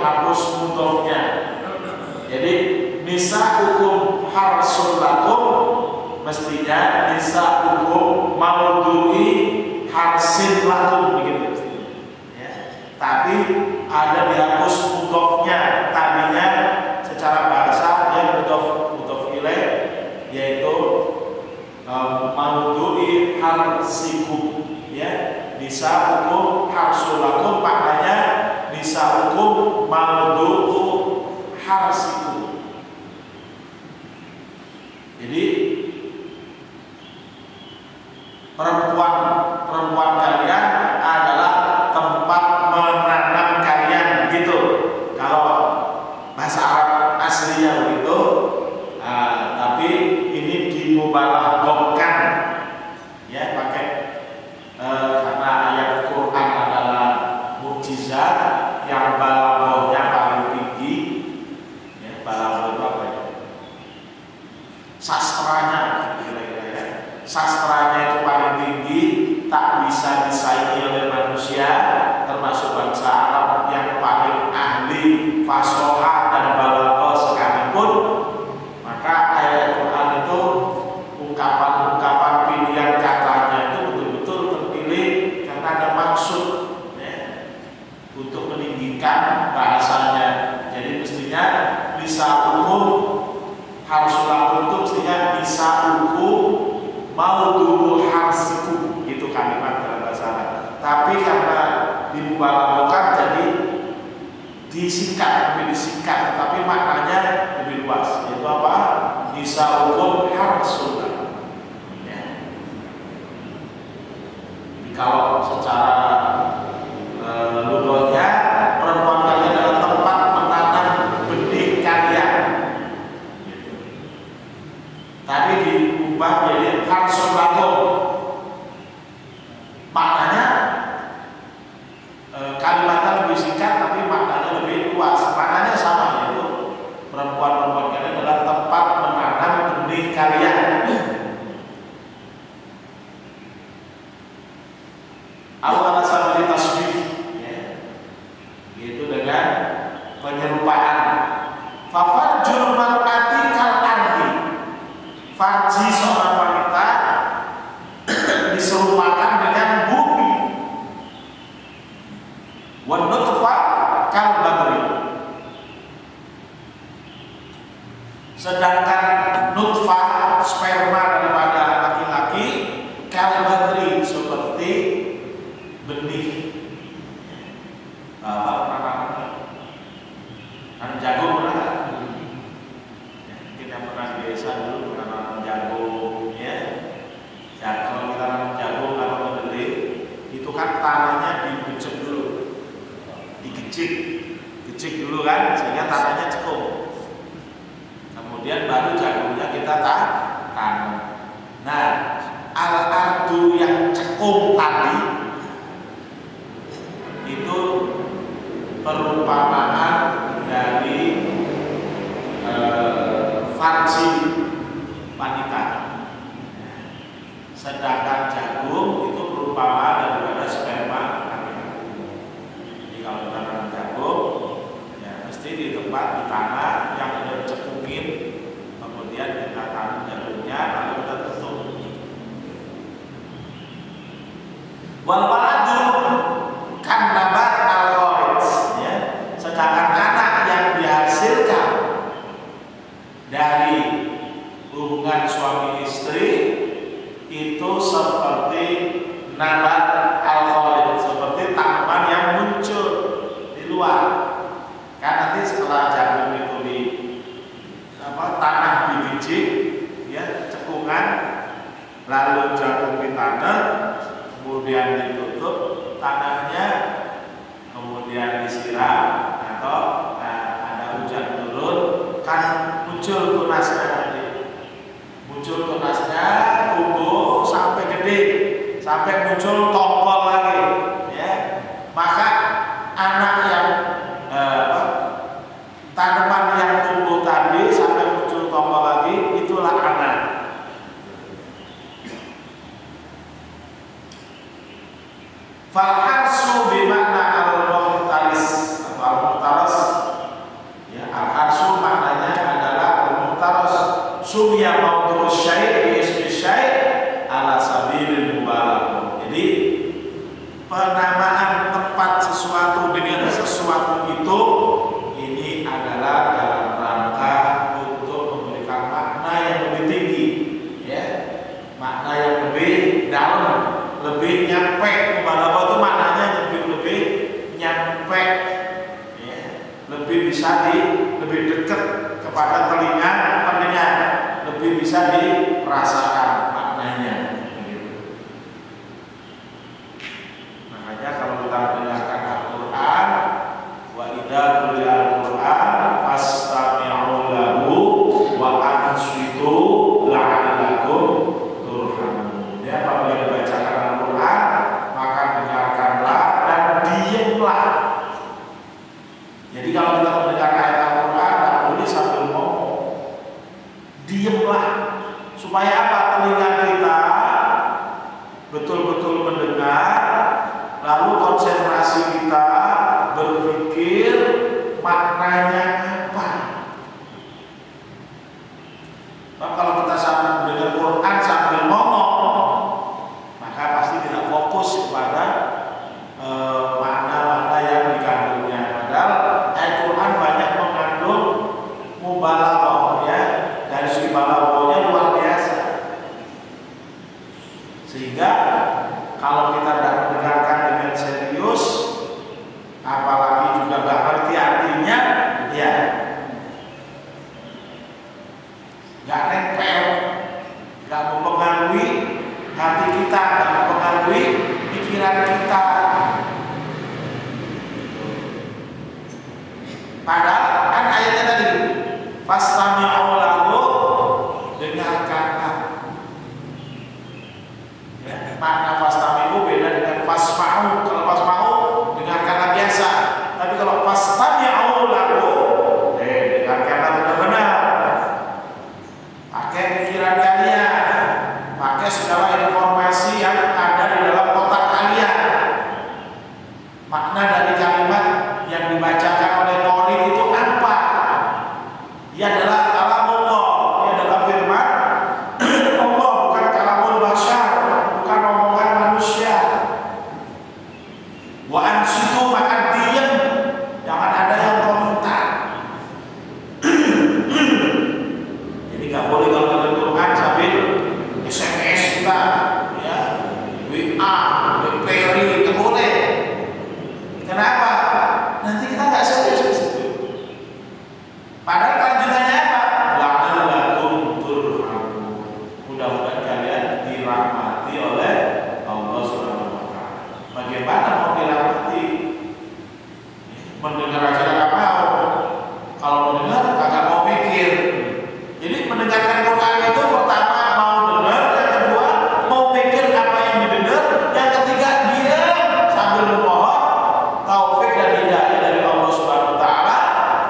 dihapus mudhofnya. Jadi nisa'ukum harsul lakum mestinya nisa'ukum maudhu'i harsin lakum begitu. Ya. Tapi ada dihapus mudhofnya. Tadinya secara bahasa dia mudhof ilaih yaitu maudhu'i harsikum, ya. Nisa'ukum harsul lakum maknanya nisa'ukum maudhu'u harsikum. Jadi perempuan kalian adalah tempat menanam kalian gitu. Kalau bahasa Arab aslinya begitu, tapi ini dimubalaghahkan, ya, pakai karena ayat Quran adalah mukjizat yang balaghahnya paling tinggi. Ya, balaghah itu apa ya? Sastranya, kira-kira ya. Sastranya itu paling tinggi, tak bisa disaingi oleh manusia, termasuk bangsa Arab yang paling ahli fasoha dan balaghah sekalipun. Maka ayat Quran itu ungkapan-ungkapan pilihan katanya itu betul-betul terpilih karena ada maksud, ya, untuk meninggikan bahasanya. Jadi mestinya bisa umum harus laku itu mestinya bisa hukum mau dulu harsiku, gitu kalimat dalam bahasa Arab. Tapi karena dimubalaghahkan jadi disingkat, tapi maknanya lebih luas. Yaitu apa? Bisa hukum harsul lakum. Ya. Jadi kalau secara lughahnya perempuan kalian adalah tempat menanam benih kalian. Tapi diubah jadi harsul lakum. Maknanya kalimatnya lebih singkat tapi maknanya lebih luas. Maknanya sama, yaitu perempuan kalian adalah tempat menanam benih kalian. Awal asal tasbih, ya, yaitu dengan penyerupaan. Fafarjul mar'ati kal ardi. Farji seorang wanita diserupakan dengan bumi. Wan nutfah kal badri. Sedangkan nutfah sperma daripada laki-laki kal badri seperti benih. Bapak pernah nanam jagung pernah nggak? Ya, mungkin yang pernah di desa dulu pernah nanam jagung, ya. Ya, kalau kita nanam jagung atau kedelai, itu kan tanahnya dibecek dulu, digecik dulu kan, sehingga tanahnya cekung. Kemudian baru jagungnya kita tanam. Nah, al-ardu yang cekung tadi itu perumpamaan dari farji wanita. Sedangkan jagung itu perumpamaan daripada sperma laki-laki. Jadi kalau kita tanam jagung, ya mesti di tempat di tanah yang ada cekungin, kemudian kita tanam jagungnya, lalu kita tutup. Wal waladu kan nabat al-kharij, ya. Sedangkan anak yang dihasilkan dari hubungan suami istri itu seperti nabat al-kharij, seperti tanaman yang muncul di luar. Kan nanti setelah jagung itu di tanah dibijik, ya, cekungan, lalu jagung ditanam, kemudian ditutup tanahnya, kemudian disiram atau ada hujan turun, kan muncul tunasnya nanti. Muncul tunasnya, tumbuh sampai gede, sampai muncul tongkol lagi, ya. Maka anak yang tanaman yang tumbuh tadi sampai muncul tongkol lagi, itulah anak. Falharsu bimakna al-muhtaris atau al-muhtaras penamaan tempat sesuatu dengan sesuatu itu, ini adalah dalam rangka untuk memberikan makna yang lebih tinggi, ya, makna yang lebih dalam, lebih nyampe. Mubalaghah itu maknanya lebih nyampe, ya, lebih bisa lebih dekat kepada telinga pendengar, lebih bisa dirasakan maknanya. Makanya kalau kita mendengarkan Al-Quran, wa idza quri'a Al-Quran fastami'u lahu wa ansitu la'allakum turhamun. Ya, apabila dibacakan Al-Quran, maka dengarkanlah dan diamlah. Jadi kalau kita mendengar ayat Al-Quran, tak boleh sambil ngomong, diamlah. Supaya apa? Telinga kita betul-betul mendengar, lalu konsentrasi kita berpikir maknanya apa. Nah, kalau kita sambil mendengar Quran sambil ngomong, maka pasti tidak fokus kepada makna-makna yang dikandungnya. Padahal ayat Quran banyak mengandung mubalaghah, ya, dari segi balaghahnya luar biasa. Sehingga kalau kita tidak mendengarkan dengan serius, apalagi juga nggak ngerti artinya, ya nggak nempel, nggak mempengaruhi hati kita, nggak mempengaruhi pikiran kita. Padahal kan ayatnya tadi, fastami'u lahu, dengarkanlah. Ya, makna fastami'u beda dengan fasma'u. Kalau fasma'u dengarkanlah biasa, tapi kalau fastami'u lahu, dengarkanlah benar-benar. Pakai pikiran kalian, pakai segala informasi yang ada di dalam otak kalian. Makna dari kalimat yang dibacakan oleh qori itu apa? Ia adalah kalamullah, ia adalah firman Allah, bukan kalamul bashar, bukan omongan manusia. Wa ansitu, maka diam, jangan ada yang komentar. Jadi nggak boleh kalau kita Quran sambil SMS kita, ya, WA, BlackBerry, nggak boleh. Kenapa? Nanti kita nggak serius di situ. Padahal kelanjutannya apa? La'allakum turhamun. Mudah-mudahan kalian dirahmati oleh Allah Subhanahu wa Ta'ala. Bagaimana mau dirahmati? Mendengar aja nggak mau. Kalau mendengar kagak mau mikir. Jadi mendengarkan Quran itu pertama mau dengar, yang kedua mau mikir apa yang didengar, yang ketiga diam sambil memohon taufik dan hidayah dari Allah Subhanahu wa Ta'ala,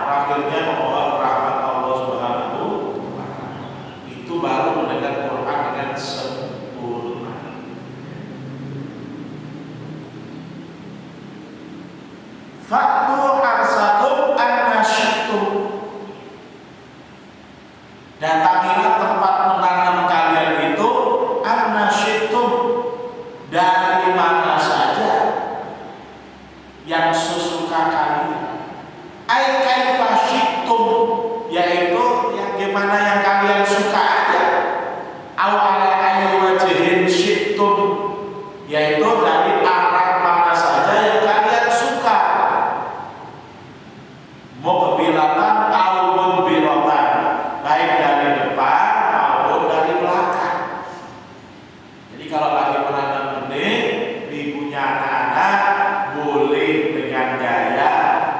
akhirnya memohon rahmat Allah Subhanahu wa Ta'ala. Itu baru mendengar Quran dengan sempurna. Fa'tu harsakum annasyitum, datangilah tempat menanam kalian itu annasyitum, dari mana saja yang sesuka kalian. Ai kaifa syi'tum, yaitu yang gimana yang kalian suka aja. Aw ala ayyi wajhin syi'tum, yaitu dari arah mana saja yang kalian suka. Muqbilatan aw mudbiratan, baik dari depan maupun dari belakang. Jadi kalau lagi menanam benih, ibunya anak-anak boleh dengan gaya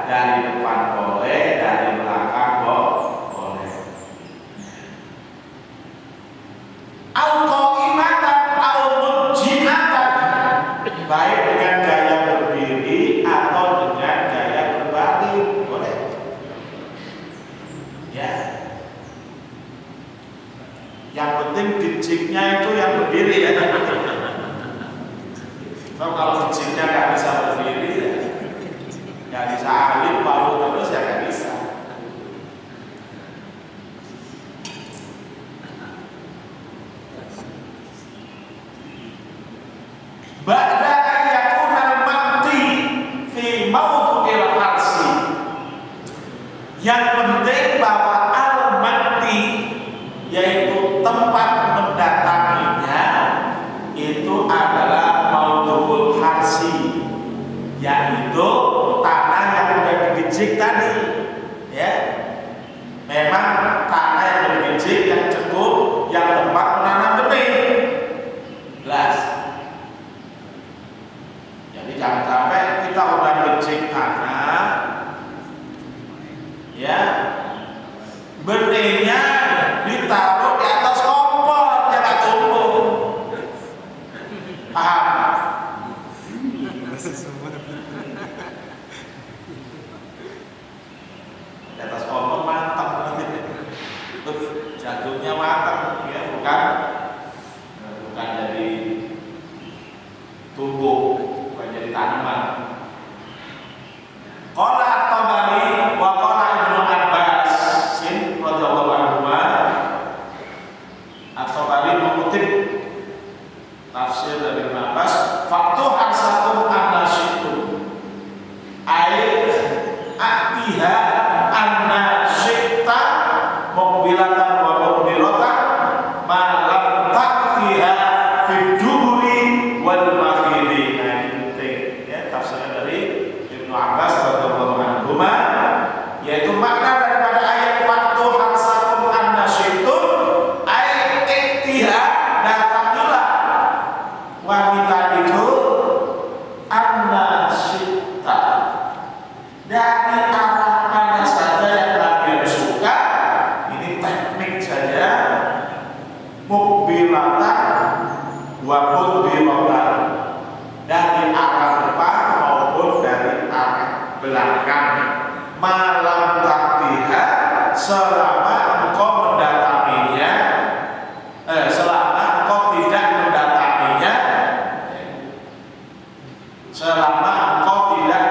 dari depan boleh, dari belakang boleh. Au qa'imatan au mujji'atan, baik dengan gaya berdiri atau dengan gaya berbaring, boleh. Ya. Yang penting dijiknya itu yang berdiri, ya. So, kalau dijiknya nggak bisa berdiri, ya nggak bisa alim baru terus, ya nggak bisa. Ba'da ayyakunal Yang penting bahwa al-mati, yaitu tempat mendatanginya, itu adalah maudhu'ul harsi, yaitu tanah yang sudah digijik tadi, ya. Memang tanah yang sudah digijik, yang cukup, yang tempat menanam benih. Jelas. Jadi jangan sampai kita udah gijik tanah, ya, benihnya ditaruh di atas kompor, ya nggak tumbuh. Paham? Di atas kompor matang, jagungnya matang, ya bukan jadi tumbuh, bukan jadi tanaman. Qala at-Tabari wa qala Ibnu Abbas radhiyallahu anhu. At-Tabari mengutip tafsir dari Ibnu Abbas, faktu harsakum annasyitu ay atiha annasyita muqbilatan wa muqbilatan ma lam ta'tiha fid duburi wal maghribi. Nah ini penting ya, tafsirnya dari Ibnu Abbas radhiyallahu anhu, yaitu makna daripada ayat faktu harsakum annasyitu ay iktiha, datangilah wanita itu annasyitta dari arah mana saja yang kalian suka. Ini teknik saja, mukbilatan wa mudbiratan, dari arah depan maupun dari arah belakang. Malam taktiha, selama engkau mendatanginya, selama engkau tidak mendatanginya, selama engkau tidak